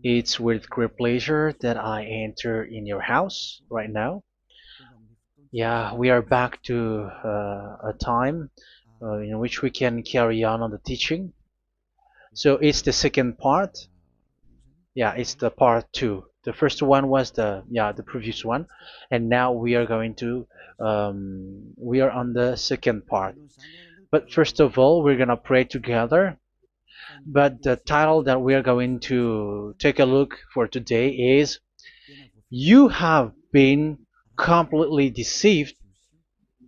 It's with great pleasure that I enter in your house right now. Yeah, we are back to a time in which we can carry on the teaching. So it's the second part. Yeah, it's the part two. The first one was the previous one, and now we are going to we are on the second part. But first of all, we're gonna pray together. But the title that we are going to take a look for today is "You have been completely deceived,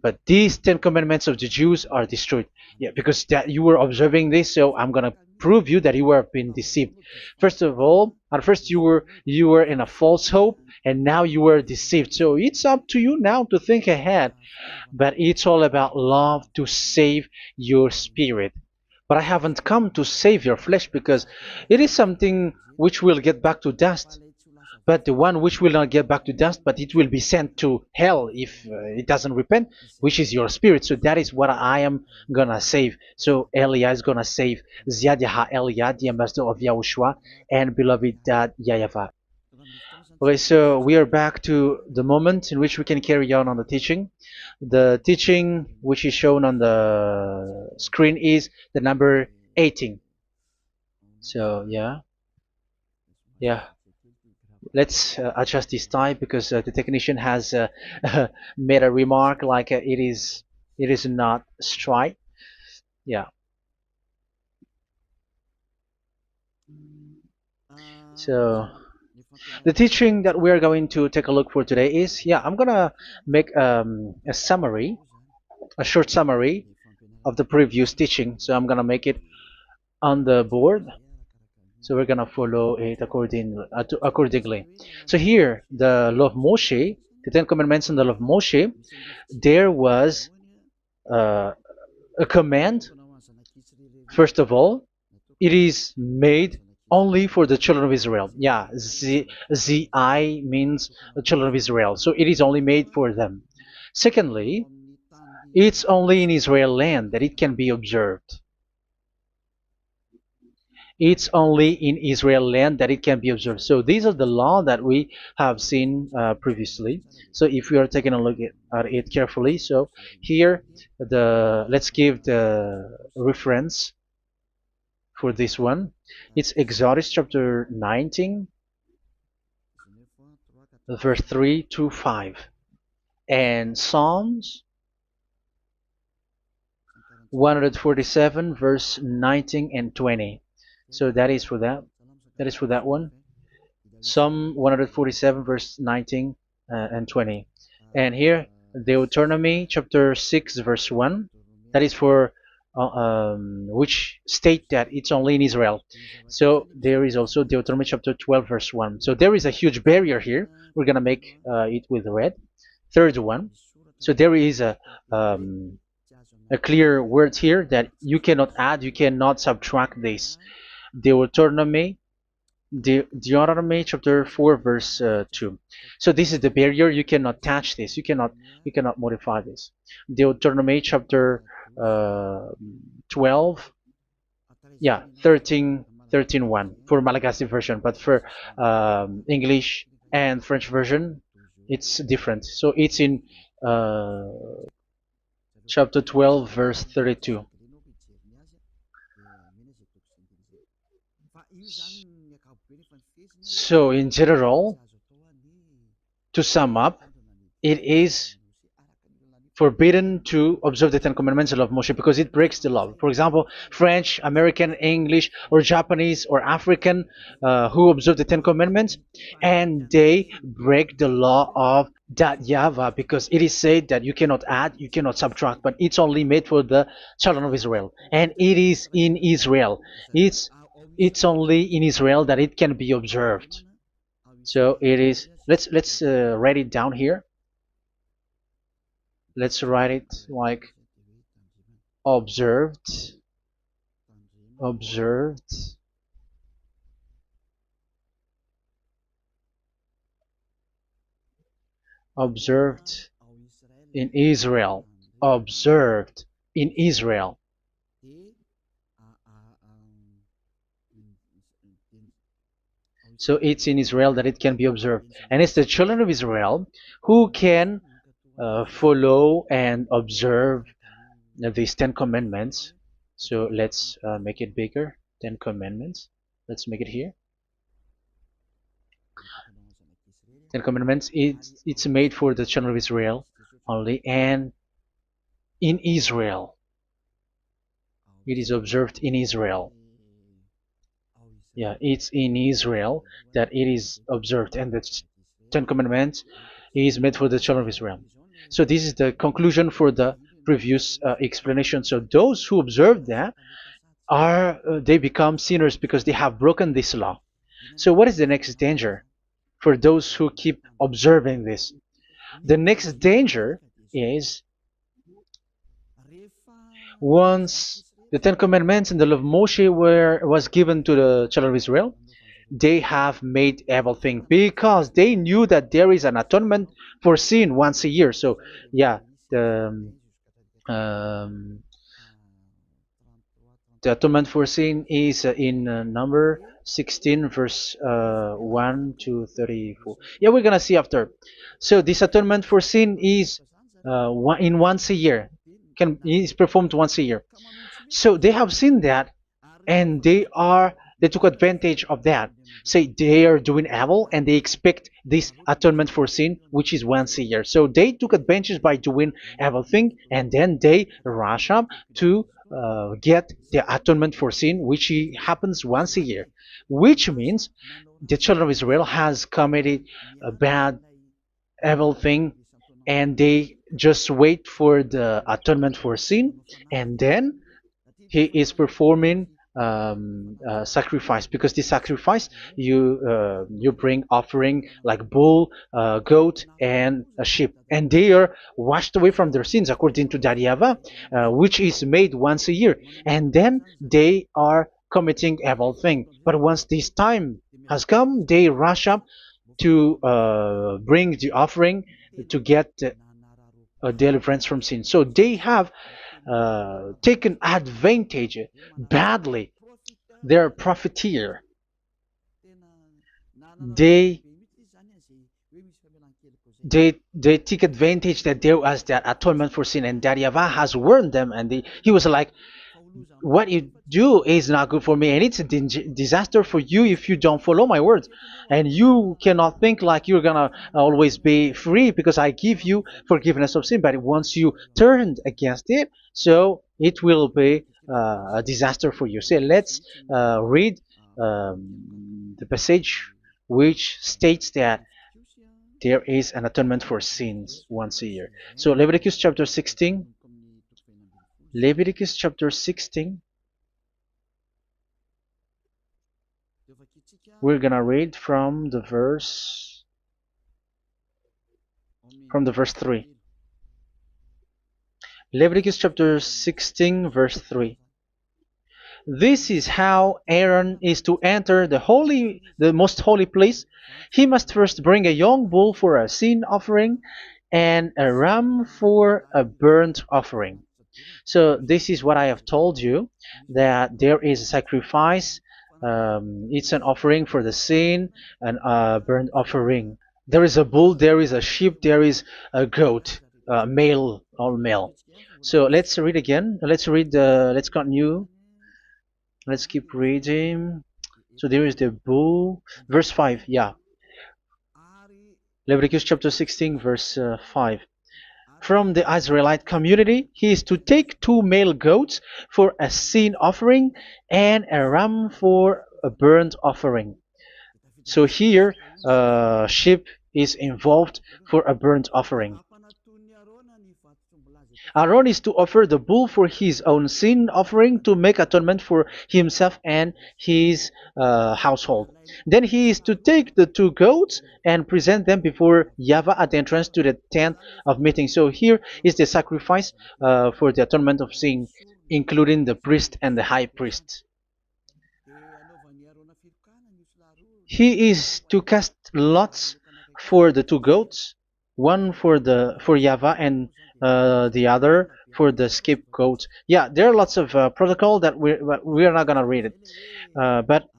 but these 10 commandments of the Jews are destroyed." Yeah, because that you were observing this, so I'm gonna prove you that you were been deceived. First of all, at first you were in a false hope, and now you were deceived. So it's up to you now to think ahead. But it's all about love to save your spirit. But I haven't come to save your flesh, because it is something which will get back to dust. But the one which will not get back to dust, but it will be sent to hell if it doesn't repent, which is your spirit. So that is what I am gonna save. So Elia is gonna save Ziadiha Elia, the ambassador of Yahushua, and beloved dad YAHVAH. Okay, so we are back to the moment in which we can carry on the teaching. The teaching which is shown on the screen is the number 18. So yeah, let's adjust this time, because the technician has made a remark like it is not straight. Yeah. So the teaching that we're going to take a look for today is, I'm gonna make a summary, a short summary of the previous teaching. So I'm gonna make it on the board. So we're gonna follow it accordingly. So here, the law of Moshe, the Ten Commandments and the law of Moshe, there was uh, a command. First of all, it is made only for the children of Israel. Yeah, Z-I means the children of Israel. So it is only made for them. Secondly, it's only in Israel land that it can be observed. It's only in Israel land that it can be observed. So these are the law that we have seen previously. So if we are taking a look at it carefully, so here let's give the reference for this one. It's Exodus chapter 19, verse 3 to 5, and Psalms 147, verse 19 and 20. So that is for that. That is for that one. Psalm 147, verse 19 and 20. And here, Deuteronomy chapter 6, verse 1. That is for which state that it's only in Israel. So there is also Deuteronomy chapter 12, verse 1. So there is a huge barrier here. We're going to make it with red. Third one. So there is a clear word here that you cannot add, you cannot subtract this. Deuteronomy chapter 4, verse 2. So this is the barrier. You cannot touch this. You cannot modify this. Deuteronomy chapter 12, 13, 1 for Malagasy version, but for English and French version, it's different. So it's in uh, chapter 12, verse 32. So in general, to sum up, it is forbidden to observe the Ten Commandments and law of Moshe, because it breaks the law. For example, French, American, English, or Japanese, or African who observe the Ten Commandments, and they break the law of that YAHVAH, because it is said that you cannot add, you cannot subtract, but it's only made for the children of Israel, and it is in Israel. It's only in Israel that it can be observed. So it is. Let's write it down here. Let's write it like observed, observed, observed in Israel, observed in Israel. So it's in Israel that it can be observed. And it's the children of Israel who can follow and observe these 10 commandments. So let's make it bigger. 10 commandments. Let's make it here. 10 commandments. It's made for the children of Israel only, and in Israel. It is observed in Israel. Yeah, it's in Israel that it is observed, and the Ten Commandments is made for the children of Israel. So this is the conclusion for the previous explanation. So those who observe that are they become sinners because they have broken this law. So what is the next danger for those who keep observing this? The next danger is once the Ten Commandments and the law of Moshe was given to the children of Israel, they have made everything because they knew that there is an atonement for sin once a year. So yeah, um, the atonement for sin is in number 16 verse 1 to 34. Yeah, we're gonna see after. So this atonement for sin is in once a year, is performed once a year. So they have seen that, and they took advantage of that. Say they are doing evil and they expect this atonement for sin, which is once a year. So they took advantage by doing evil thing, and then they rush up to get the atonement for sin, which happens once a year, which means the children of Israel has committed a bad evil thing, and they just wait for the atonement for sin, and then he is performing sacrifice, because this sacrifice you bring offering like bull, goat, and a sheep, and they are washed away from their sins according to that YAHVAH, which is made once a year, and then they are committing evil thing. But once this time has come, they rush up to bring the offering to get deliverance from sin. So they have taken advantage badly. They're a profiteer. They they take advantage that there was that atonement for sin, and that YAHVAH has warned them, and he was like, what you do is not good for me, and it's a disaster for you if you don't follow my words. And you cannot think like you're gonna always be free because I give you forgiveness of sin, but once you turned against it, so it will be a disaster for you. So let's read the passage which states that there is an atonement for sins once a year. So Leviticus chapter 16. Leviticus chapter 16. We're gonna read from the verse 3. Leviticus chapter 16 verse 3. This is how Aaron is to enter the most holy place. He must first bring a young bull for a sin offering and a ram for a burnt offering. So this is what I have told you, that there is a sacrifice. It's an offering for the sin, and a burnt offering. There is a bull, there is a sheep, there is a goat, male, all male. So let's read again. Let's continue. Let's keep reading. So there is the bull, verse 5. Yeah, Leviticus chapter 16 verse 5. From the Israelite community, he is to take 2 male goats for a sin offering and a ram for a burnt offering. So here, sheep is involved for a burnt offering. Aaron is to offer the bull for his own sin offering to make atonement for himself and his household. Then he is to take the 2 goats and present them before YAHVAH at the entrance to the tent of meeting. So here is the sacrifice for the atonement of sin, including the priest and the high priest. He is to cast lots for the 2 goats, one for YAHVAH and the other for the scapegoat. Yeah, there are lots of protocol that we are not gonna read it, but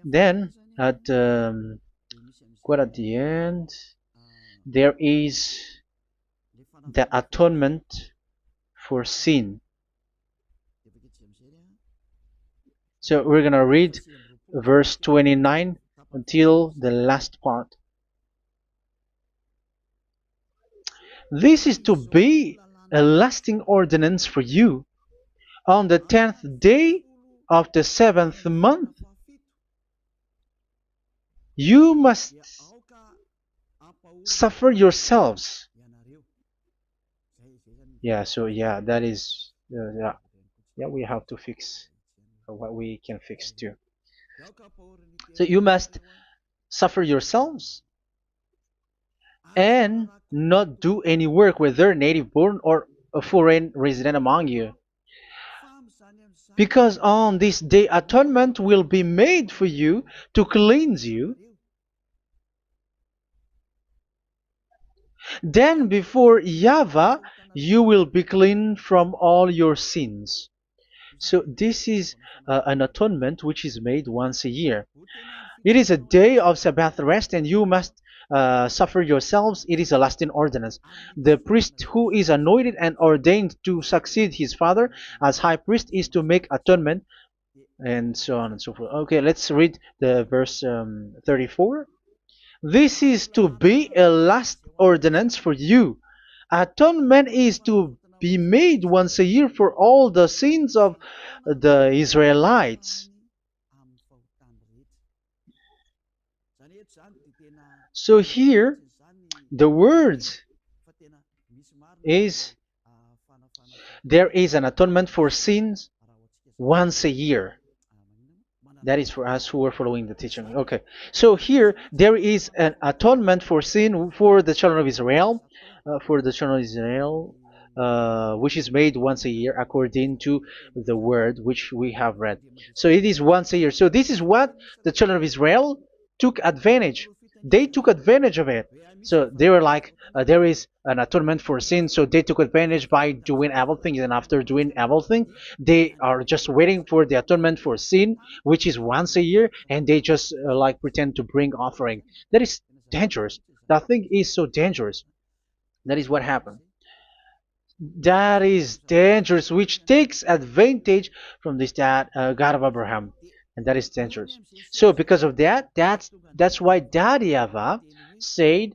then at quite at the end, there is the atonement for sin. So we're gonna read verse 29 until the last part. This is to be a lasting ordinance for you. On the 10th day of the 7th month, you must suffer yourselves. Yeah, so yeah, that is, yeah, we have to fix what we can fix too. So you must suffer yourselves and not do any work, whether native born or a foreign resident among you. Because on this day atonement will be made for you to cleanse you. Then before YAHVAH you will be clean from all your sins. So this is an atonement which is made once a year. It is a day of Sabbath rest, and you must suffer yourselves. It is a lasting ordinance. The priest who is anointed and ordained to succeed his father as high priest is to make atonement, and so on and so forth. Okay, let's read the verse 34. This is to be a last ordinance for you. Atonement is to be made once a year for all the sins of the Israelites. So here, the words is there is an atonement for sins once a year. That is for us who are following the teaching. Okay, so here there is an atonement for sin for the children of Israel, which is made once a year according to the word which we have read. So it is once a year. So this is what the children of Israel took advantage. They took advantage of it. So they were like, there is an atonement for sin, so they took advantage by doing evil things, and after doing evil things, they are just waiting for the atonement for sin, which is once a year, and they just like pretend to bring offering. That is dangerous. That thing is so dangerous. That is what happened. That is dangerous, which takes advantage from this God of Abraham, and that is dangerous. So because of that, that's why Daddy Ava said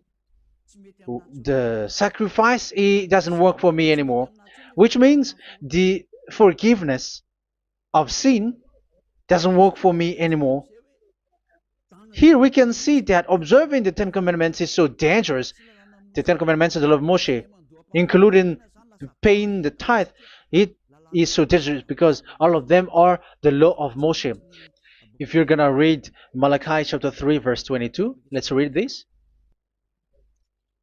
the sacrifice it doesn't work for me anymore, which means the forgiveness of sin doesn't work for me anymore. Here we can see that observing the Ten Commandments is so dangerous. The Ten Commandments of the law of Moshe, including paying the tithe, it is so dangerous because all of them are the law of Moshe. If you're gonna read Malachi chapter 3 verse 22, let's read this.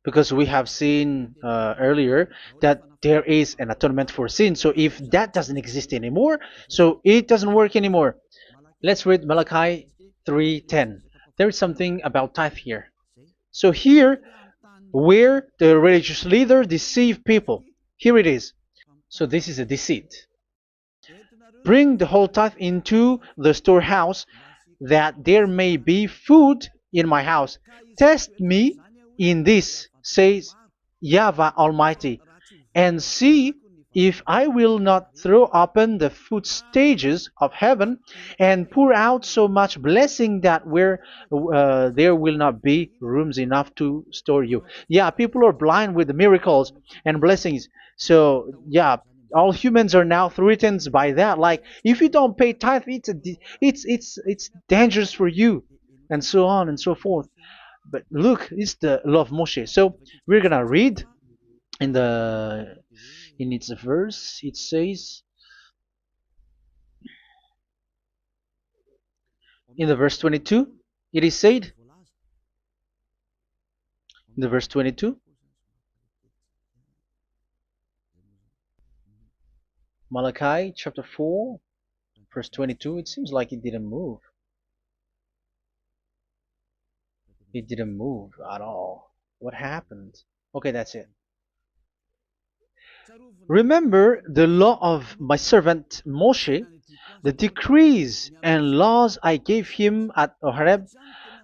Because we have seen earlier that there is an atonement for sin. So if that doesn't exist anymore, so it doesn't work anymore. Let's read Malachi 3:10. There is something about tithe here. So here, where the religious leader deceive people, here it is. So this is a deceit. Bring the whole tithe into the storehouse, that there may be food in my house. Test me in this, says YAHVAH Almighty, and see if I will not throw open the food stages of heaven and pour out so much blessing that where there will not be rooms enough to store you. Yeah, people are blind with the miracles and blessings. So yeah, all humans are now threatened by that. Like if you don't pay tithe, it's dangerous for you, and so on and so forth. But look, it's the law of Moshe. So we're gonna read in its verse. It says in the verse 22. It is said in the verse 22. Malachi chapter 4, verse 22. It seems like it didn't move. It didn't move at all. What happened? Okay, that's it. Remember the law of my servant Moshe, the decrees and laws I gave him at Horeb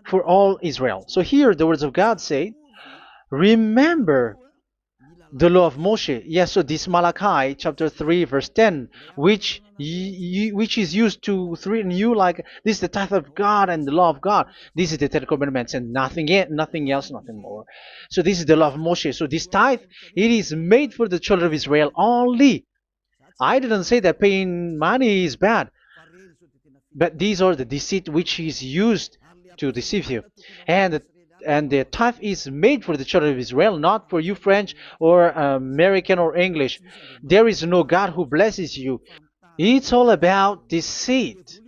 for all Israel. So here the words of God say, remember the law of Moshe. Yes, so this Malachi chapter 3 verse 10, which is used to threaten you like this is the tithe of God and the law of God. This is the Ten Commandments and nothing yet, nothing else, nothing more. So this is the law of Moshe. So this tithe, it is made for the children of Israel only. I didn't say that paying money is bad, but these are the deceit which is used to deceive you. And and the tithe is made for the children of Israel, not for you French or American or English. There is no God who blesses you. It's all about deceit.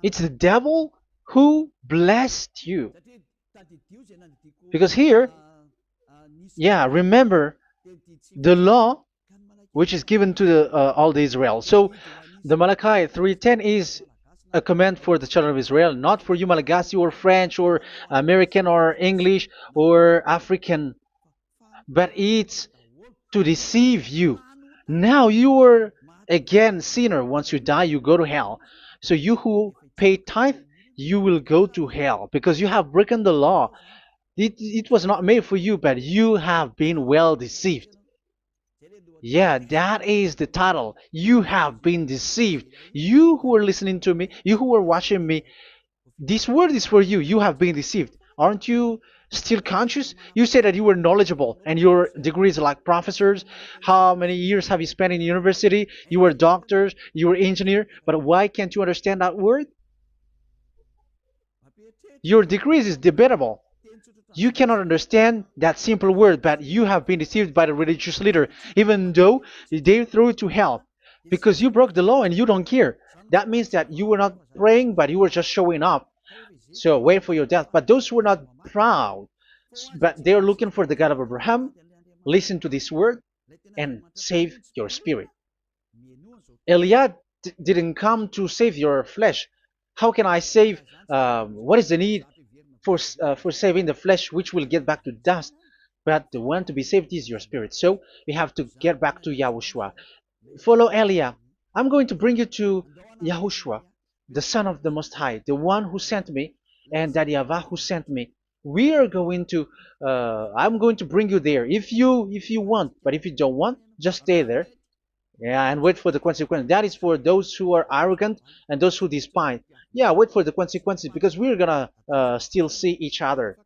It's the devil who blessed you. Because here, yeah, remember the law which is given to all the Israel. So the Malachi 3:10 is a command for the children of Israel, not for you Malagasy or French or American or English or African, but it's to deceive you. Now you are again sinner. Once you die, you go to hell. So you who pay tithe, you will go to hell because you have broken the law. It was not made for you, but you have been well deceived. Yeah, that is the title. You have been deceived. You who are listening to me, you who are watching me, this word is for you. You have been deceived. Aren't you still conscious? You said that you were knowledgeable and your degrees are like professors. How many years have you spent in university? You were doctors, you were engineer, but why can't you understand that word? Your degrees is debatable. You cannot understand that simple word, but you have been deceived by the religious leader, even though they threw you to hell because you broke the law and you don't care. That means that you were not praying, but you were just showing up. So wait for your death. But those who are not proud, but they are looking for the God of Abraham, listen to this word and save your spirit. Eliad didn't come to save your flesh. How can I save? What is the need for saving the flesh, which will get back to dust? But the one to be saved is your spirit. So we have to get back to Yahushua. Follow Eliah. I'm going to bring you to Yahushua, the Son of the Most High, the one who sent me, and that YAHVAH who sent me. We are going to. I'm going to bring you there if you want, but if you don't want, just stay there. Yeah, and wait for the consequence. That is for those who are arrogant and those who despise. Yeah, wait for the consequences because we're gonna still see each other.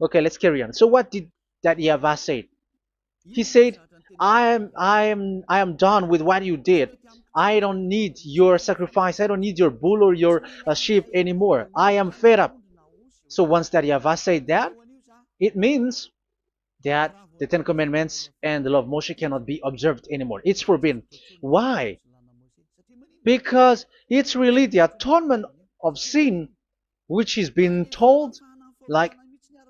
Okay, let's carry on. So what did that YAHVAH say? He said, I am done with what you did. I don't need your sacrifice. I don't need your bull or your sheep anymore. I am fed up. So once that YAHVAH said that, it means that the Ten Commandments and the law of Moshe cannot be observed anymore. It's forbidden. Why? Because it's really the atonement of sin which is being told, like,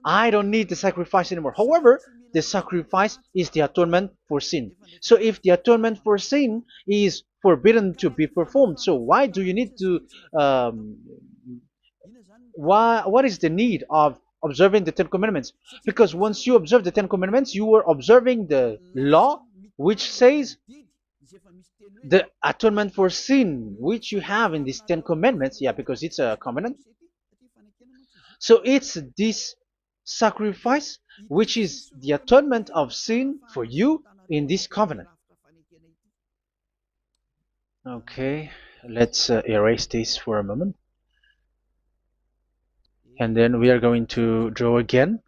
I don't need the sacrifice anymore. However, the sacrifice is the atonement for sin. So if the atonement for sin is forbidden to be performed, so why do you need to what is the need of observing the Ten Commandments? Because once you observe the Ten Commandments, you are observing the law which says the atonement for sin which you have in these Ten Commandments. Yeah, because it's a covenant. So it's this sacrifice which is the atonement of sin for you in this covenant. Okay, let's erase this for a moment. And then we are going to draw again.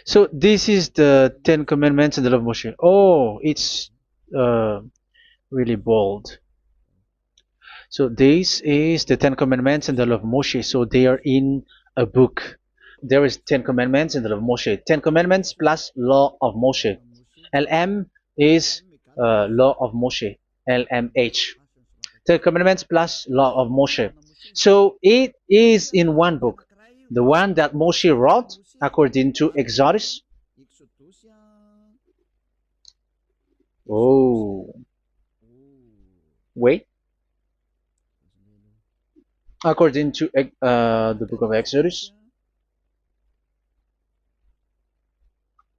So this is the Ten Commandments and the law of Moshe. Oh, it's really bold. So this is the Ten Commandments and the law of Moshe. So they are in a book. There is Ten Commandments and the law of Moshe. Ten Commandments plus law of Moshe. LM is law of Moshe. LMH. Ten Commandments plus law of Moshe. So it is in one book. The one that Moshe wrote according to Exodus. Oh, wait. According to the book of Exodus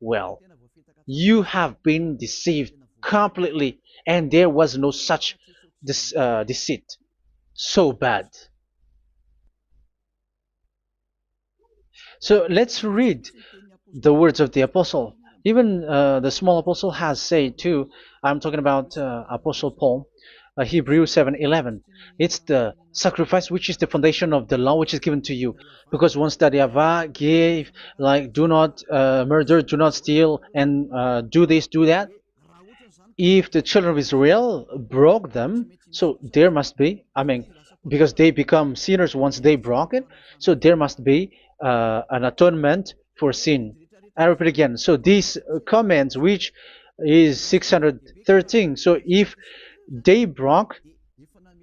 well. You have been deceived completely, and there was no such deceit. So bad. So let's read the words of the apostle. Even the small apostle has said too. I'm talking about Apostle Paul, Hebrews 7:11. It's the sacrifice which is the foundation of the law which is given to you. Because once that Yahweh gave, like, do not murder, do not steal, and do this, do that, if the children of Israel broke them, so there must be, I mean, because they become sinners once they broke it, so there must be an atonement for sin. I repeat again. So these comments, which is 613, so if they broke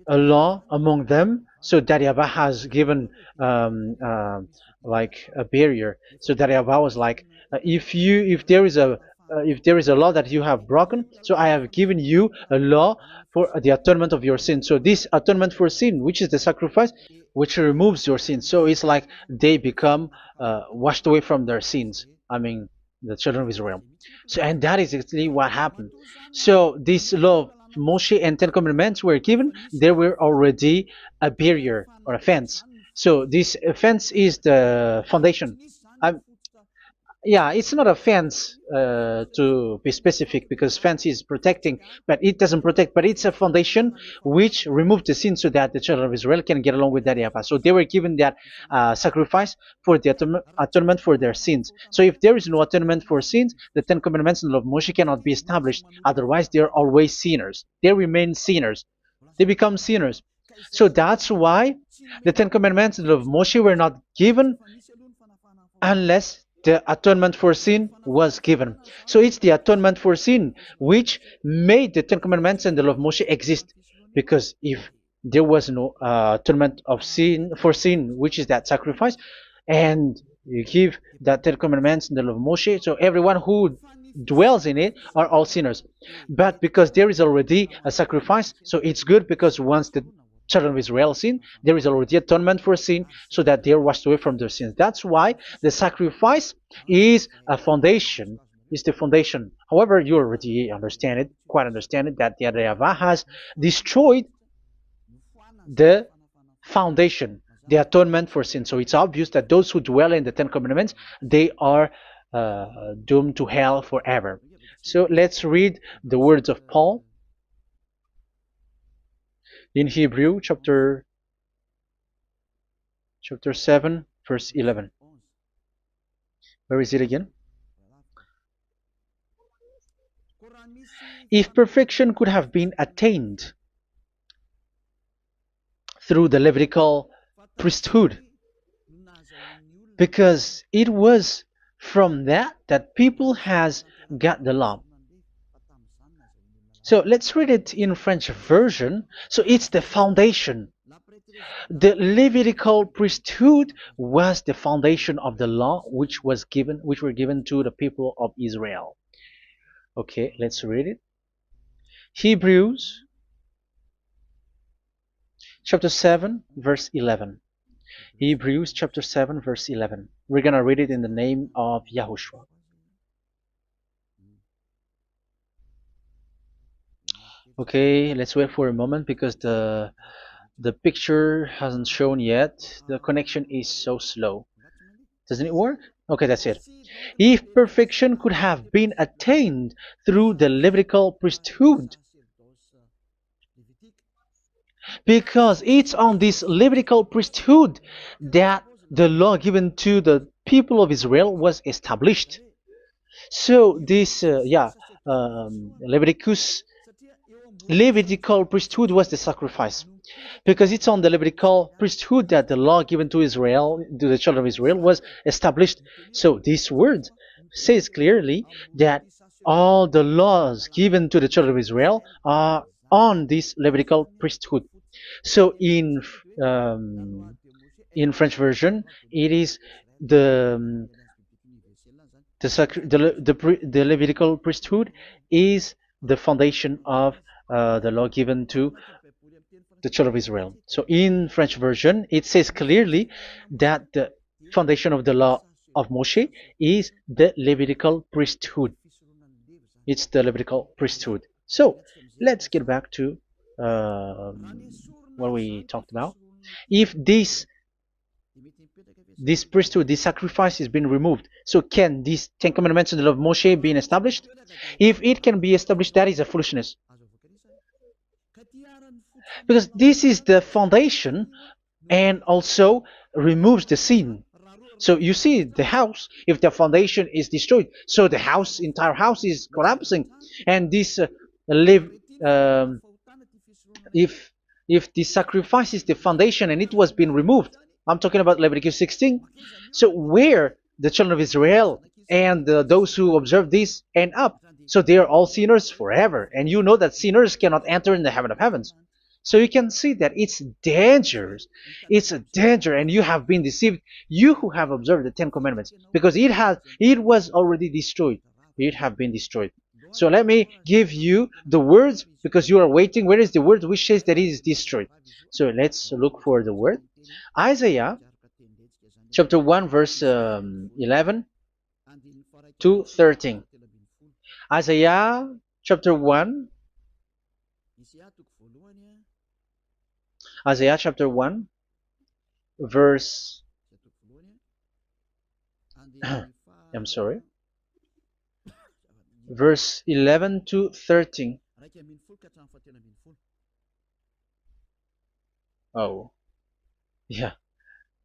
a law among them, so that Yahweh has given like a barrier. So that Yahweh was like, if there is a law that you have broken, so I have given you a law for the atonement of your sin. So this atonement for sin, which is the sacrifice, which removes your sin. So it's like they become washed away from their sins. I mean, the children of Israel. So, and that is exactly what happened. So this law of Moshe and Ten Commandments were given. There were already a barrier or a fence. So this fence is the foundation. I, yeah, it's not a fence to be specific, because fence is protecting, but it doesn't protect. But it's a foundation which removed the sin so that the children of Israel can get along with that Yahweh. So they were given that sacrifice for the atonement for their sins. So if there is no atonement for sins, the Ten Commandments and the law of Moshe cannot be established. Otherwise, they are always sinners. They remain sinners. They become sinners. So that's why the Ten Commandments and the law of Moshe were not given unless the atonement for sin was given. So it's the atonement for sin which made the Ten Commandments and the law of Moshe exist. Because if there was no atonement of sin for sin, which is that sacrifice, and you give that Ten Commandments and the law of Moshe, so everyone who dwells in it are all sinners. But because there is already a sacrifice, so it's good, because once the children of Israel sin, there is already atonement for sin, so that they are washed away from their sins. That's why the sacrifice is a foundation, is the foundation. However, you already understand it, quite understand it, that the Yahweh has destroyed the foundation, the atonement for sin. So it's obvious that those who dwell in the Ten Commandments, they are doomed to hell forever. So let's read the words of Paul in Hebrew chapter 7 verse 11. Where is it again? If perfection could have been attained through the Levitical priesthood, because it was from that people has got the law. So let's read it in French version. So it's the foundation. The Levitical priesthood was the foundation of the law which were given to the people of Israel. Okay, let's read it. Hebrews chapter 7 verse 11. Hebrews chapter 7 verse 11. We're gonna read it in the name of YAHOSHUAH. Okay, let's wait for a moment, because the picture hasn't shown yet. The connection is so slow. Doesn't it work? Okay, that's it. If perfection could have been attained through the Levitical priesthood, because it's on this Levitical priesthood that the law given to the people of Israel was established. So this, Levitical priesthood was the sacrifice, because it's on the Levitical priesthood that the law given to Israel, to the children of Israel, was established. So this word says clearly that all the laws given to the children of Israel are on this Levitical priesthood. So in French version, it is the Levitical priesthood is the foundation of the law given to the children of Israel. So in French version, it says clearly that the foundation of the law of Moshe is the Levitical priesthood. It's the Levitical priesthood. So let's get back to what we talked about. If this priesthood, this sacrifice is being removed, so can these Ten Commandments and the law of Moshe be established? If it can be established, that is a foolishness. Because this is the foundation and also removes the sin. So you see the house, if the foundation is destroyed, so the house, entire house is collapsing. And this live, um, if the sacrifice is the foundation and it was being removed, I'm talking about Leviticus 16. So where the children of Israel and those who observe this end up, so they are all sinners forever. And you know that sinners cannot enter in the heaven of heavens. So you can see that it's dangerous. It's a danger, and you have been deceived. You who have observed the Ten Commandments, because it was already destroyed. It have been destroyed. So let me give you the words, because you are waiting. Where is the word which says that it is destroyed? So let's look for the word. Isaiah chapter 1 verse 11 to 13. Isaiah chapter 1. Isaiah chapter 1 verse I'm sorry, verse 11 to 13. Oh, yeah,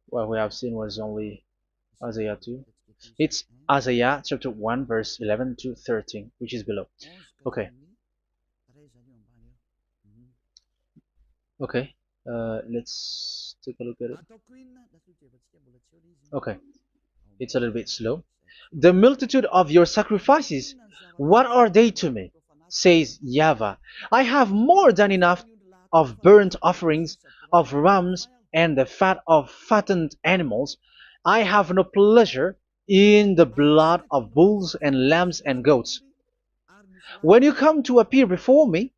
what we have seen was only Isaiah 2. It's Isaiah chapter 1 verse 11 to 13, which is below. Okay. Okay. Let's take a look at it. Okay. It's a little bit slow. The multitude of your sacrifices, what are they to me? Says YAHVAH. I have more than enough of burnt offerings, of rams, and the fat of fattened animals. I have no pleasure in the blood of bulls and lambs and goats. When you come to appear before me,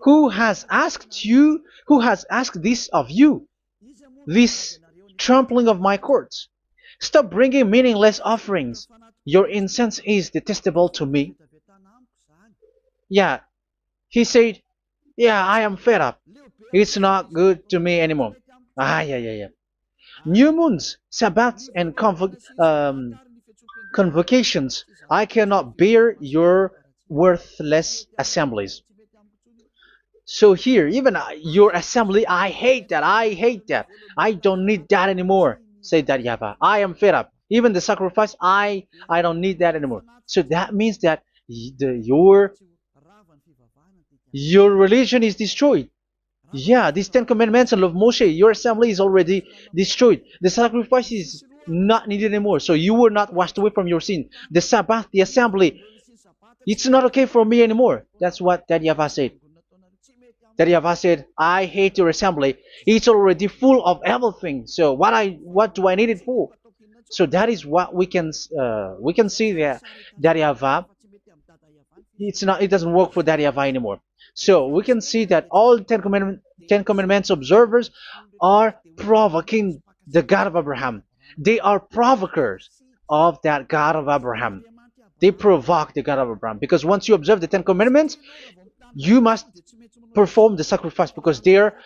who has asked this of you, this trampling of my courts? Stop bringing meaningless offerings. Your incense is detestable to me. Yeah, he said, yeah, I am fed up. It's not good to me anymore. Yeah. New moons, Sabbaths, and convocations. I cannot bear your worthless assemblies. So here, even your assembly, I hate that. I hate that. I don't need that anymore. Say that, YAHVAH. I am fed up. Even the sacrifice, I don't need that anymore. So that means that your religion is destroyed. Yeah, these Ten Commandments and love Moshe, your assembly is already destroyed. The sacrifice is not needed anymore. So you were not washed away from your sin. The Sabbath, the assembly, it's not okay for me anymore. That's what that YAHVAH said. That YAHVAH said, I hate your assembly. It's already full of everything. So what do I need it for? So that is what we can see there. That YAHVAH, it doesn't work for that YAHVAH anymore. So we can see that all Ten Commandments observers are provoking the God of Abraham. They are provokers of that God of Abraham. They provoke the God of Abraham, because once you observe the Ten Commandments, you must perform the sacrifice, because they're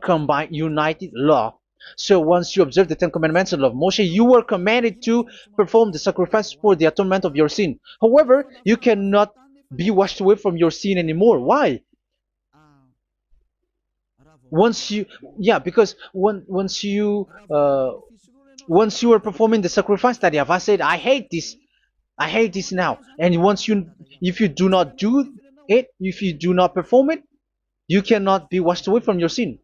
combined, united law. So once you observe the Ten Commandments and love Moshe, you were commanded to perform the sacrifice for the atonement of your sin. However, you cannot be washed away from your sin anymore. Why? Because once you are performing the sacrifice, that YAHVAH said, I hate this now. And if you do not do it, if you do not perform it, you cannot be washed away from your sin.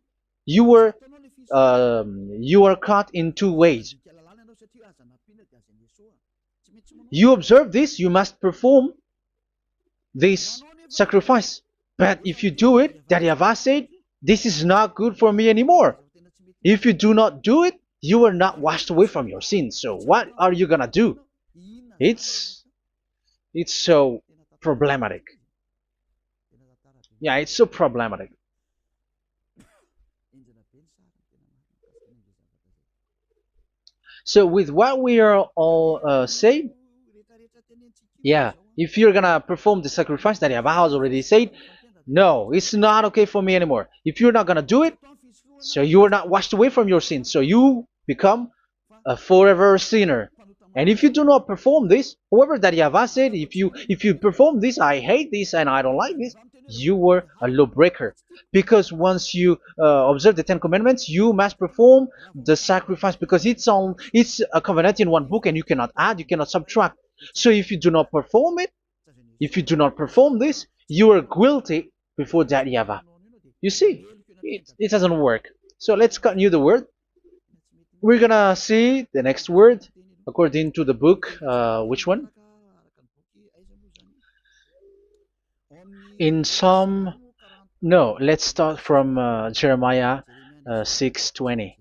You are caught in two ways. You observe this, you must perform this sacrifice. But if you do it, that YAHVAH said, this is not good for me anymore. If you do not do it, you are not washed away from your sins. So what are you gonna do? It's so problematic. Yeah, it's so problematic. So with what we are all saying, yeah, if you're gonna perform the sacrifice that YAHVAH has already said, no, it's not okay for me anymore. If you're not gonna do it, so you are not washed away from your sins, so you become a forever sinner. And if you do not perform this, whoever that YAHVAH said, if you perform this, I hate this and I don't like this, you were a lawbreaker. Because once you observe the Ten Commandments, you must perform the sacrifice because it's a covenant in one book and you cannot add, you cannot subtract. So if you do not perform it, if you do not perform this, you are guilty before that YAHVAH. You see, it doesn't work. So let's continue the word. We're gonna see the next word according to the book. Which one? In Psalm. No, let's start from Jeremiah 6:20.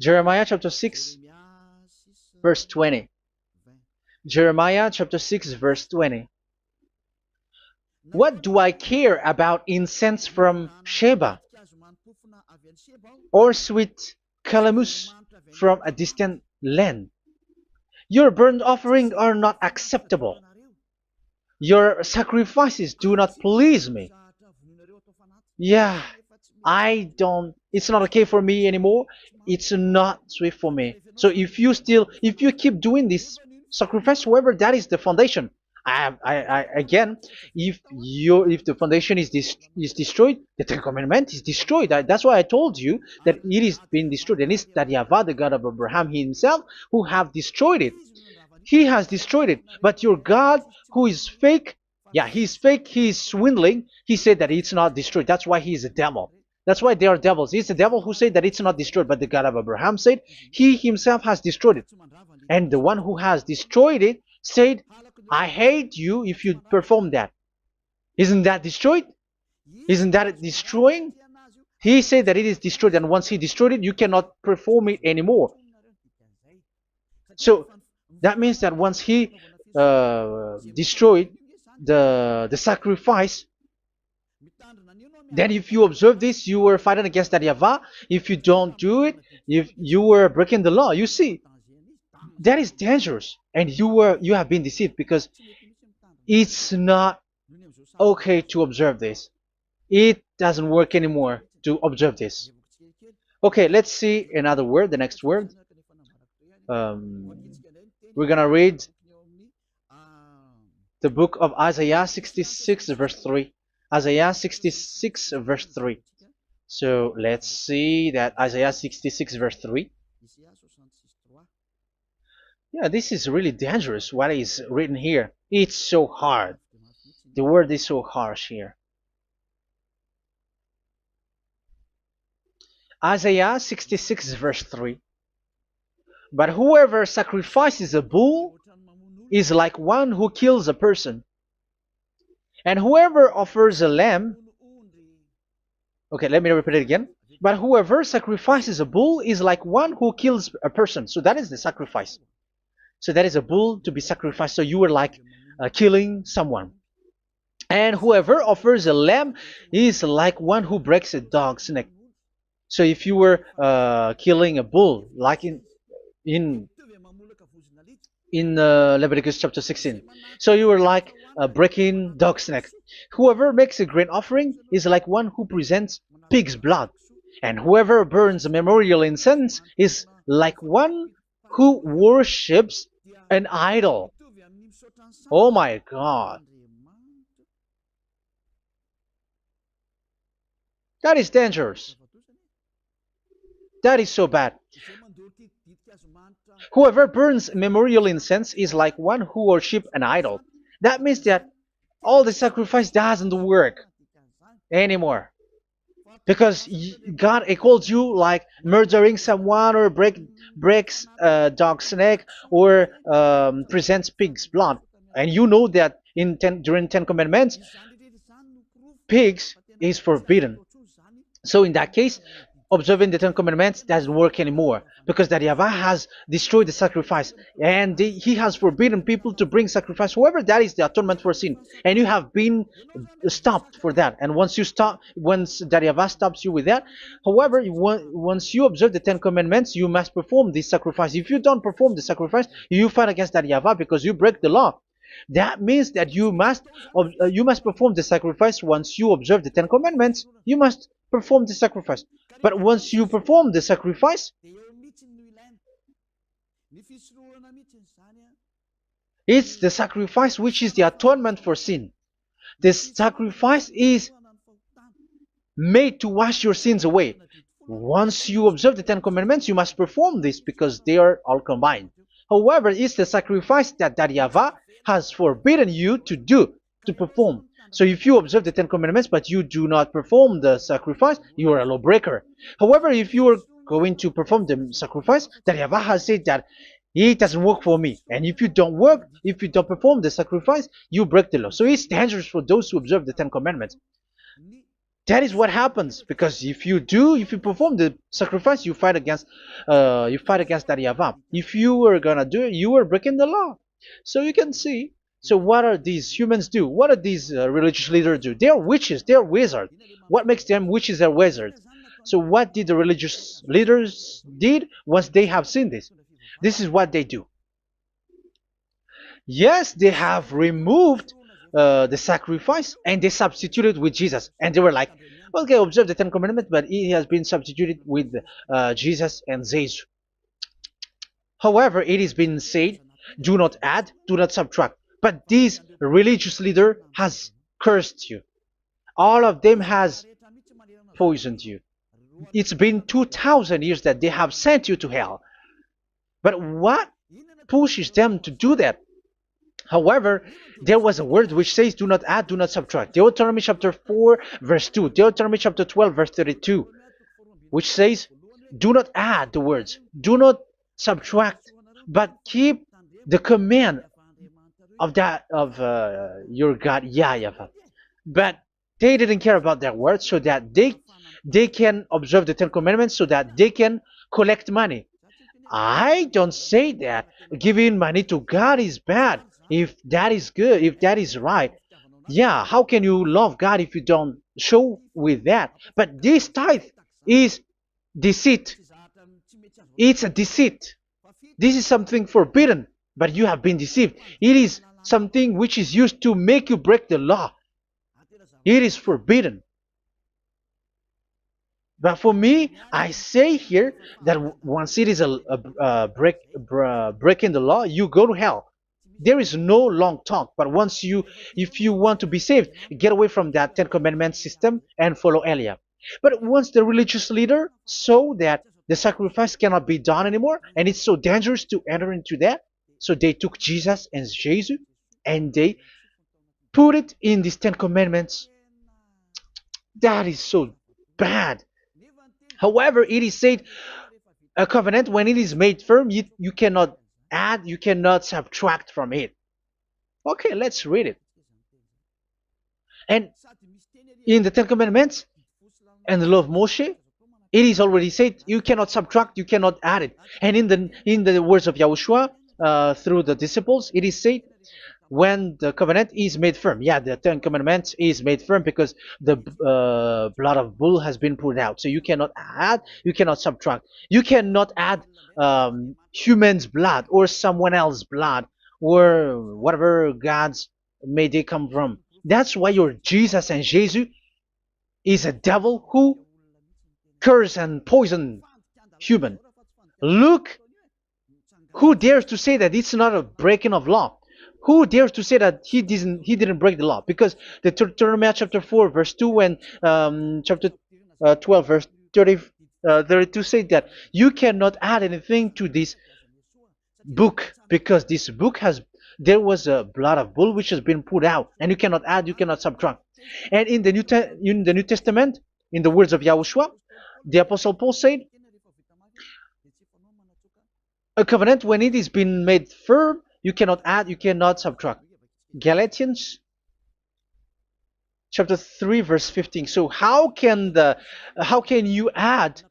Jeremiah chapter 6, verse 20. Jeremiah chapter 6, verse 20. What do I care about incense from Sheba or sweet calamus from a distant land? Your burnt offerings are not acceptable. Your sacrifices do not please me. Yeah, it's not okay for me anymore. It's not sweet for me. So if you keep doing this sacrifice, however, that is the foundation. Again, if the foundation is destroyed, the Ten Commandment is destroyed. That's why I told you that it is being destroyed, and it's that YAHVAH, the God of Abraham himself, who have destroyed it. He has destroyed it. But your God, who is fake, yeah, he's fake, he's swindling. He said that it's not destroyed. That's why he is a devil. That's why they are devils. It's the devil who said that it's not destroyed, but the God of Abraham said he himself has destroyed it. And the one who has destroyed it said, I hate you if you perform that. Isn't that destroyed? Isn't that destroying? He said that it is destroyed, and once he destroyed it, you cannot perform it anymore. So that means that once he destroyed the sacrifice, then if you observe this, you were fighting against that YAHVAH. If you don't do it, if you were breaking the law, you see, that is dangerous, and you have been deceived because it's not okay to observe this. It doesn't work anymore to observe this. Okay, let's see another word, the next word. We're gonna read the book of Isaiah 66 verse 3. Isaiah 66 verse 3. So let's see that Isaiah 66 verse 3. Yeah, this is really dangerous what is written here. It's so hard. The word is so harsh here. Isaiah 66 verse 3. But whoever sacrifices a bull is like one who kills a person. And whoever offers a lamb, okay, let me repeat it again. But whoever sacrifices a bull is like one who kills a person. So that is the sacrifice. So that is a bull to be sacrificed. So you were like killing someone. And whoever offers a lamb is like one who breaks a dog's neck. So if you were killing a bull, like in Leviticus chapter 16, so you were like breaking dog's neck. Whoever makes a grain offering is like one who presents pig's blood, and whoever burns a memorial incense is like one who worships an idol. Oh my God. That is dangerous. That is so bad. Whoever burns memorial incense is like one who worships an idol. That means that all the sacrifice doesn't work anymore. Because God calls you like murdering someone or breaks a dog's neck or presents pig's blood. And you know that during Ten Commandments, pigs is forbidden. So in that case, observing the Ten Commandments doesn't work anymore because that YAHVAH has destroyed the sacrifice and he has forbidden people to bring sacrifice. However, that is the atonement for sin, and you have been stopped for that. And once you stop, once that YAHVAH stops you with that, however, once you observe the Ten Commandments, you must perform this sacrifice. If you don't perform the sacrifice, you fight against that YAHVAH because you break the law. That means that you must perform the sacrifice. Once you observe the Ten Commandments, you must perform the sacrifice. But once you perform the sacrifice, it's the sacrifice which is the atonement for sin. This sacrifice is made to wash your sins away. Once you observe the Ten Commandments, you must perform this because they are all combined. However, it's the sacrifice that YAHVAH has forbidden you to do, to perform. So if you observe the Ten Commandments but you do not perform the sacrifice, you are a lawbreaker. However, if you are going to perform the sacrifice, YAHVAH has said that it doesn't work for me. And if you don't perform the sacrifice, you break the law. So it's dangerous for those who observe the Ten Commandments. That is what happens, because if you perform the sacrifice, you fight against that YAHVAH. If you were gonna do it, you are breaking the law. So you can see. So what are these humans do? What are these religious leaders do? They are witches. They are wizards. What makes them witches and wizards? So what did the religious leaders did once they have seen this? This is what they do. Yes, they have removed the sacrifice and they substituted with Jesus, and they were like, okay, observe the Ten Commandments, but it has been substituted with Jesus and Jesus. However, it has been said, do not add, do not subtract. But this religious leader has cursed you. All of them has poisoned you. It's been 2,000 years that they have sent you to hell. But what pushes them to do that? However, there was a word which says, do not add, do not subtract. Deuteronomy chapter 4, verse 2. Deuteronomy chapter 12, verse 32. Which says, do not add the words. Do not subtract. But keep the command of your God, YAHVAH. But they didn't care about that word, so that they can observe the Ten Commandments, so that they can collect money. I don't say that giving money to God is bad. If that is good, if that is right, yeah, how can you love God if you don't show with that? But this tithe is deceit. It's a deceit. This is something forbidden, but you have been deceived. It is something which is used to make you break the law. It is forbidden. But for me, I say here that once it is breaking the law, you go to hell. There is no long talk. But if you want to be saved, get away from that Ten Commandments system and follow Eliah. But once the religious leader saw that the sacrifice cannot be done anymore, and it's so dangerous to enter into that, so they took Jesus and Jesus and they put it in these Ten Commandments. That is so bad. However, it is said a covenant, when it is made firm, you cannot add, you cannot subtract from it. Okay, let's read it. And in the Ten Commandments and the law of Moshe, it is already said you cannot subtract, you cannot add it. And in the words of YAHOSHUAH through the disciples, it is said when the covenant is made firm. Yeah, the Ten Commandments is made firm because the blood of bull has been poured out. So you cannot add, you cannot subtract. You cannot add human's blood or someone else's blood or whatever gods may they come from. That's why your Jesus and Jesus is a devil who curse and poison human. Look, who dares to say that it's not a breaking of law? Who dares to say that he didn't break the law? Because the Deuteronomy chapter 4 verse 2 and chapter 12 verse 32 say that you cannot add anything to this book, because this book there was a blood of bull which has been put out, and you cannot add, you cannot subtract. And in the New Testament, in the words of YAHOSHUAH, the Apostle Paul said, a covenant, when it is been made firm, you cannot add, you cannot subtract. Galatians chapter 3 verse 15. So how can you add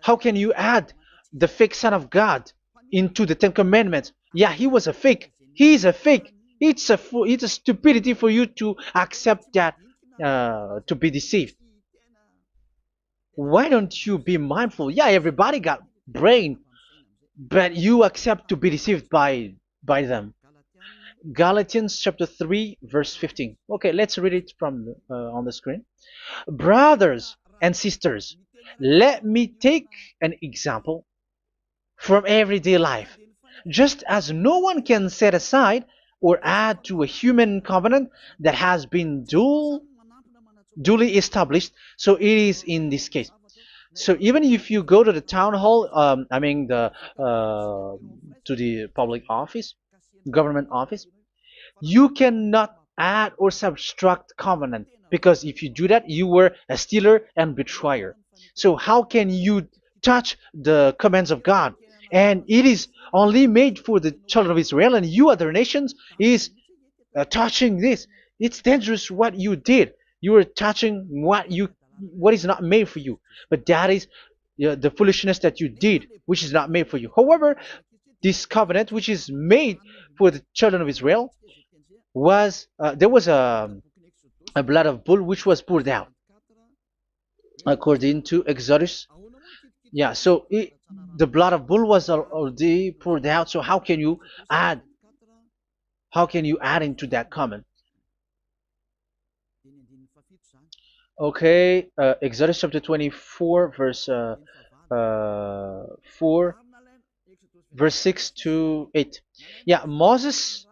How can you add the fake Son of God into the Ten Commandments? Yeah, he was a fake. He is a fake. It's a stupidity for you to accept that, to be deceived. Why don't you be mindful? Yeah, everybody got brain, but you accept to be deceived by them. Galatians chapter 3 verse 15. Okay, let's read it from on the screen. Brothers and sisters, let me take an example from everyday life. Just as no one can set aside or add to a human covenant that has been duly established, so it is in this case. So even if you go to the town hall, I mean to the public office, government office, you cannot add or subtract covenant, because if you do that, you were a stealer and betrayer. So how can you touch the commands of God? And it is only made for the children of Israel, and you other nations is touching this. It's dangerous what you did. You are touching what is not made for you. But that is the foolishness that you did, which is not made for you. However, this covenant, which is made for the children of Israel, was there was a blood of bull which was poured out according to Exodus. Yeah, so the blood of bull was already poured out. So add how can you add into that comment? Okay, Exodus chapter 24, verse 4, verse 6 to 8. Yeah, Moses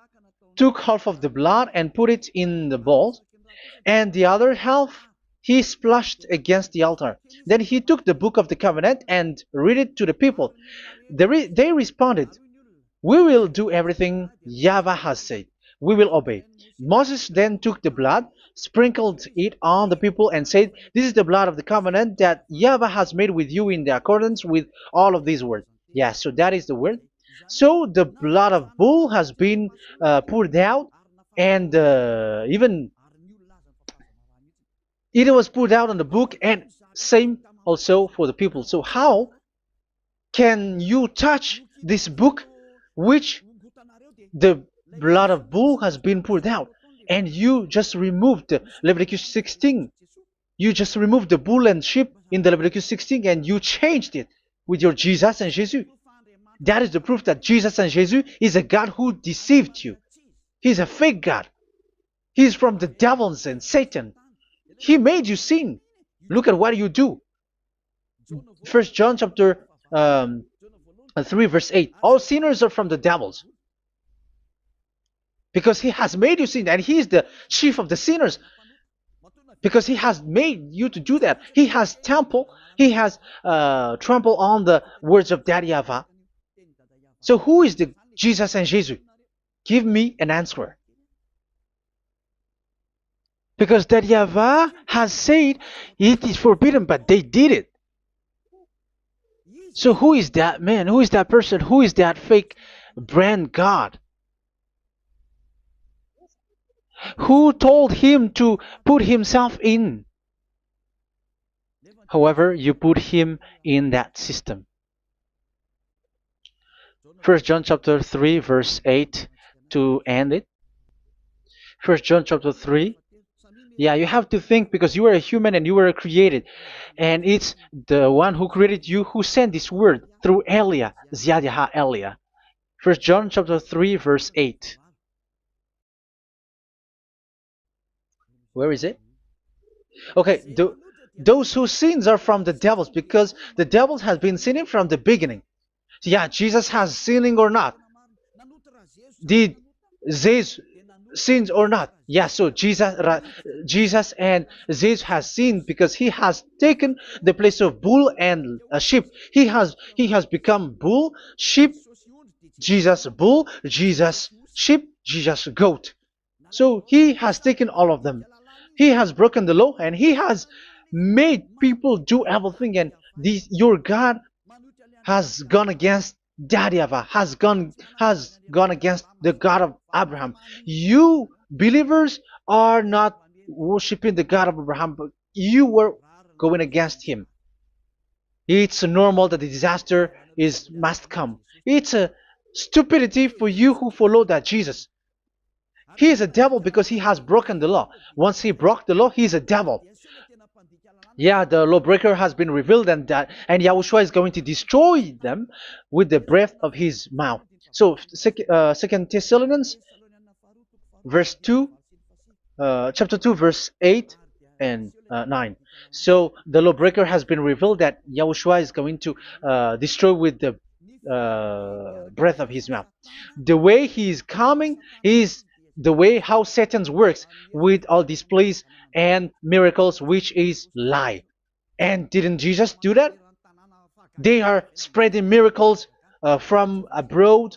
took half of the blood and put it in the bowl, and the other half he splashed against the altar. Then he took the book of the covenant and read it to the people. They responded, "We will do everything YAHVAH has said. We will obey." Moses then took the blood, sprinkled it on the people, and said, "This is the blood of the covenant that YAHVAH has made with you in the accordance with all of these words." Yeah, so that is the word. So the blood of bull has been poured out, and even it was poured out on the book, and same also for the people. So how can you touch this book which the blood of bull has been poured out, and you just removed Leviticus 16? You just removed the bull and sheep in the Leviticus 16, and you changed it with your Jesus and Jesus. That is the proof that Jesus and Jesus is a God who deceived you. He's a fake God. He's from the devils and Satan. He made you sin. Look at what you do. First John chapter 3 verse 8. All sinners are from the devils, because he has made you sin, and he is the chief of the sinners, because he has made you to do that. He has trampled on the words of Daddy Ava. So who is the Jesus and Jesus? Give me an answer. Because Daddy Ava has said it is forbidden, but they did it. So who is that man? Who is that person? Who is that fake brand God? Who told him to put himself in? However, you put him in that system. First John chapter 3 verse 8 to end it. First John chapter 3. Yeah, you have to think, because you are a human and you were created. And it's the one who created you who sent this word through Elia, Ziadiha Elia. First John chapter 3 verse 8. Where is it? Okay, those whose sins are from the devils, because the devil has been sinning from the beginning. Yeah, Jesus has sinning or not? Did Jesus sins or not? Yeah, so Jesus and Jesus has sinned, because he has taken the place of bull and a sheep. He has become bull, sheep, Jesus bull, Jesus sheep, Jesus goat. So he has taken all of them. He has broken the law, and he has made people do everything. And your God has gone against Daddy Ava, has gone against the God of Abraham. You believers are not worshiping the God of Abraham, but you were going against him. It's normal that the disaster is must come. It's a stupidity for you who follow that Jesus. He is a devil because he has broken the law. Once he broke the law, he is a devil. Yeah, the lawbreaker has been revealed, and Yahushua is going to destroy them with the breath of his mouth. So, Second Thessalonians, verse 2, chapter 2, verse 8 and 9. So the lawbreaker has been revealed that Yahushua is going to destroy with the breath of his mouth. The way he is coming is the way how Satan works with all displays and miracles, which is lie. And didn't Jesus do that? They are spreading miracles from abroad.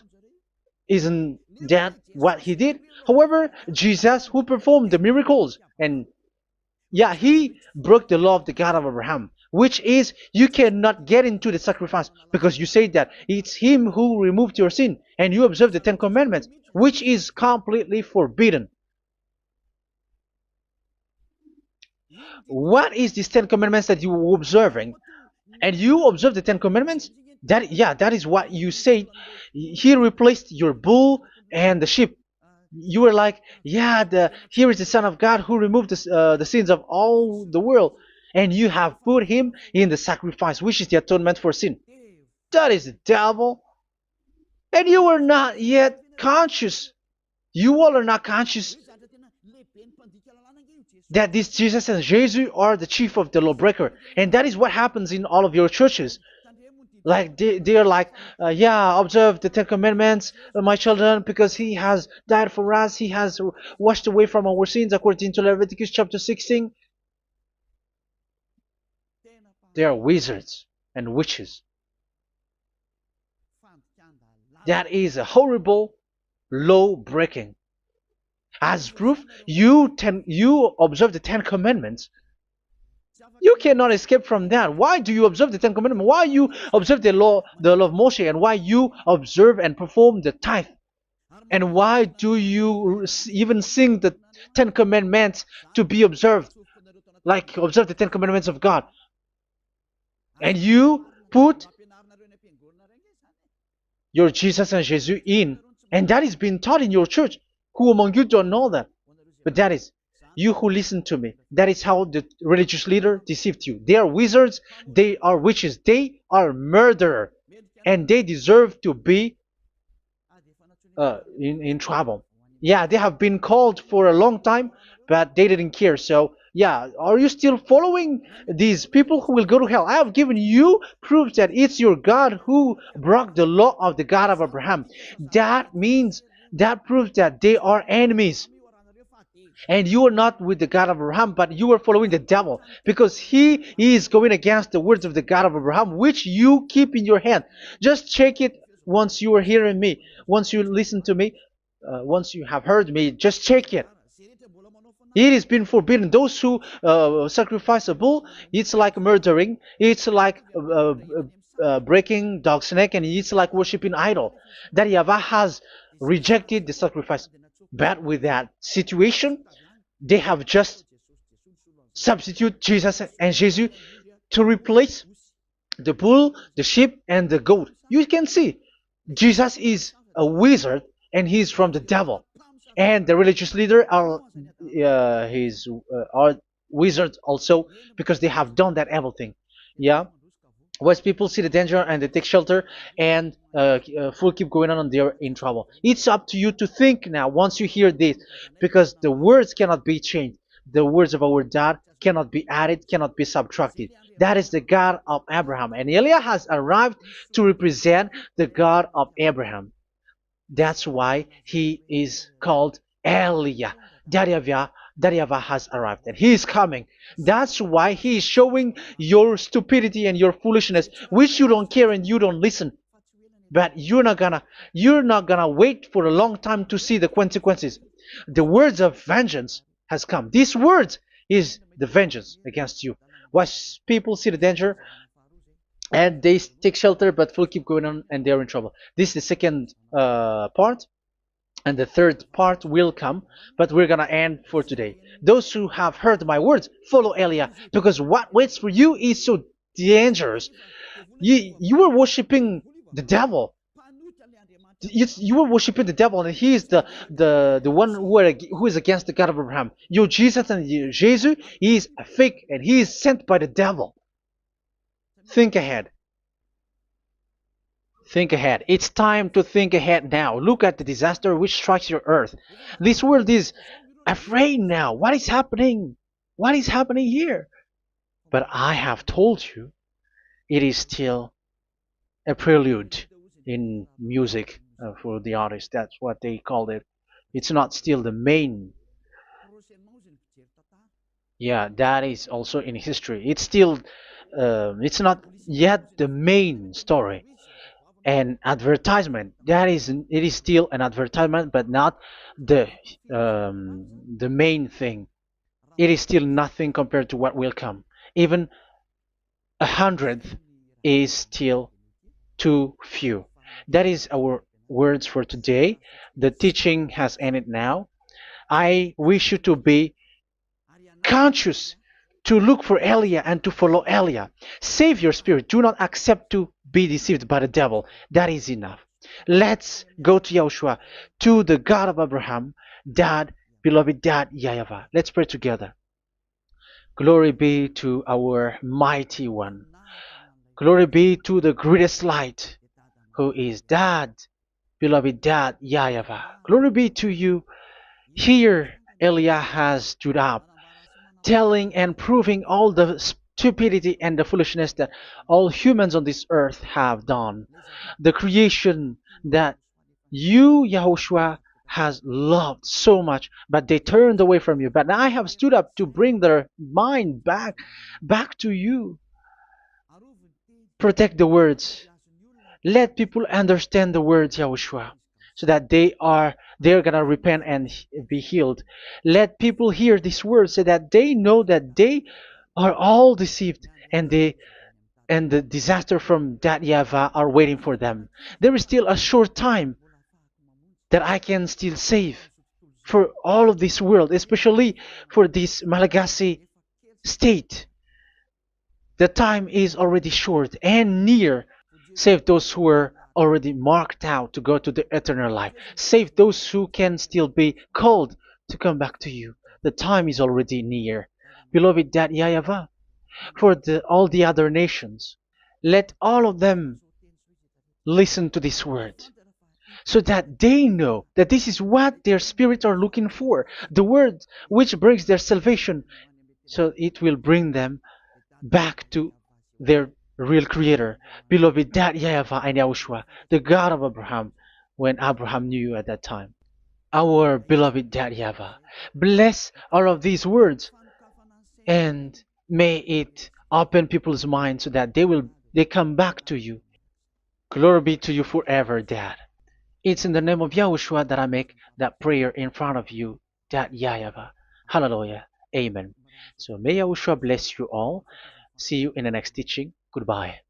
Isn't that what he did? However, Jesus, who performed the miracles, and yeah, he broke the law of the God of Abraham, which is you cannot get into the sacrifice because you say that it's him who removed your sin and you observe the Ten Commandments, which is completely forbidden. What is these Ten Commandments that you were observing? And you observe the Ten Commandments? That is what you said. He replaced your bull and the sheep. You were like, yeah, here is the Son of God who removed the sins of all the world, and you have put him in the sacrifice, which is the atonement for sin. That is the devil, and you are not yet conscious. You all are not conscious that this Jesus and Jesus are the chief of the lawbreaker, and that is what happens in all of your churches. Like they're like, yeah, observe the Ten Commandments, my children, because he has died for us. He has washed away from our sins, according to Leviticus chapter 16. They are wizards and witches. That is a horrible law breaking. As proof, you observe the Ten Commandments. You cannot escape from that. Why do you observe the Ten Commandments? Why you observe the law of Moshe, and why you observe and perform the tithe? And why do you even sing the Ten Commandments to be observed? Like observe the Ten Commandments of God. And you put your Jesus and Jesus in. And that is being taught in your church. Who among you don't know that? But that is you who listen to me. That is how the religious leader deceived you. They are wizards. They are witches. They are murderers. And they deserve to be in trouble. Yeah, they have been called for a long time, but they didn't care. So, yeah, are you still following these people who will go to hell? I have given you proof that it's your God who broke the law of the God of Abraham. That means, that proves that they are enemies. And you are not with the God of Abraham, but you are following the devil, because he is going against the words of the God of Abraham, which you keep in your hand. Just check it once you are hearing me, once you listen to me, once you have heard me, just check it. It has been forbidden. Those who sacrifice a bull, it's like murdering, it's like breaking dog's neck, and it's like worshiping idol. That YAHVAH has rejected the sacrifice. But with that situation, they have just substitute Jesus and Jesus to replace the bull, the sheep, and the goat. You can see Jesus is a wizard and he's from the devil. And the religious leader are are wizards also, because they have done that evil thing. Yeah. Once people see the danger and they take shelter, and full keep going on, and they're in trouble. It's up to you to think now once you hear this, because the words cannot be changed. The words of our God cannot be added, cannot be subtracted. That is the God of Abraham, and Eliah has arrived to represent the God of Abraham. That's why he is called Eliah. YAHVAH has arrived, and he is coming. That's why he is showing your stupidity and your foolishness, which you don't care and you don't listen. But you're not gonna wait for a long time to see the consequences. The words of vengeance has come. These words is the vengeance against you. Once people see the danger and they take shelter, but will keep going on, and they're in trouble. This is the second part. And the third part will come, but we're gonna end for today. Those who have heard my words, follow Eliah, because what waits for you is so dangerous. You were worshiping the devil. You were worshiping the devil, and he is the one who is against the God of Abraham. Your Jesus and your Jesus, he is a fake, and he is sent by the devil. Think ahead. Think ahead. It's time to think ahead now. Look at the disaster which strikes your earth. This world is afraid now. What is happening? What is happening here? But I have told you, it is still a prelude in music for the artist. That's what they called it. It's not still the main. Yeah, that is also in history. It's still, it's not yet the main story. And advertisement, that is, it is still an advertisement, but not the the main thing. It is still nothing compared to what will come. Even a hundredth is still too few. That is our words for today. The teaching has ended now. I wish you to be conscious, to look for Elia and to follow Elia. Save your spirit. Do not accept to be deceived by the devil. That is enough. Let's go to Yahushua, to the God of Abraham, Dad, beloved Dad, YAHVAH. Let's pray together. Glory be to our mighty one. Glory be to the greatest light, who is Dad, beloved Dad, YAHVAH. Glory be to you. Here, Elia has stood up, telling and proving all the stupidity and the foolishness that all humans on this earth have done. The creation that you, Yahushua, has loved so much, but they turned away from you. But I have stood up to bring their mind back to you. Protect the words. Let people understand the words, Yahushua, so that they're gonna repent and be healed. Let people hear these words so that they know that they are all deceived, and the disaster from that YAHVAH are waiting for them. There is still a short time that I can still save for all of this world, especially for this Malagasy state. The time is already short and near. Save those who are already marked out to go to the eternal life. Save those who can still be called to come back to you. The time is already near. Beloved Dad YAHVAH, for all the other nations, let all of them listen to this word, so that they know that this is what their spirits are looking for. The word which brings their salvation, so it will bring them back to their real creator, beloved Dad YAHVAH and Yahushua, the God of Abraham, when Abraham knew you at that time. Our beloved Dad YAHVAH, bless all of these words, and may it open people's minds so that they come back to you. Glory be to you forever, Dad. It's in the name of Yahushua that I make that prayer in front of you, Dad YAHVAH. Hallelujah. Amen. So may Yahushua bless you all. See you in the next teaching. Goodbye.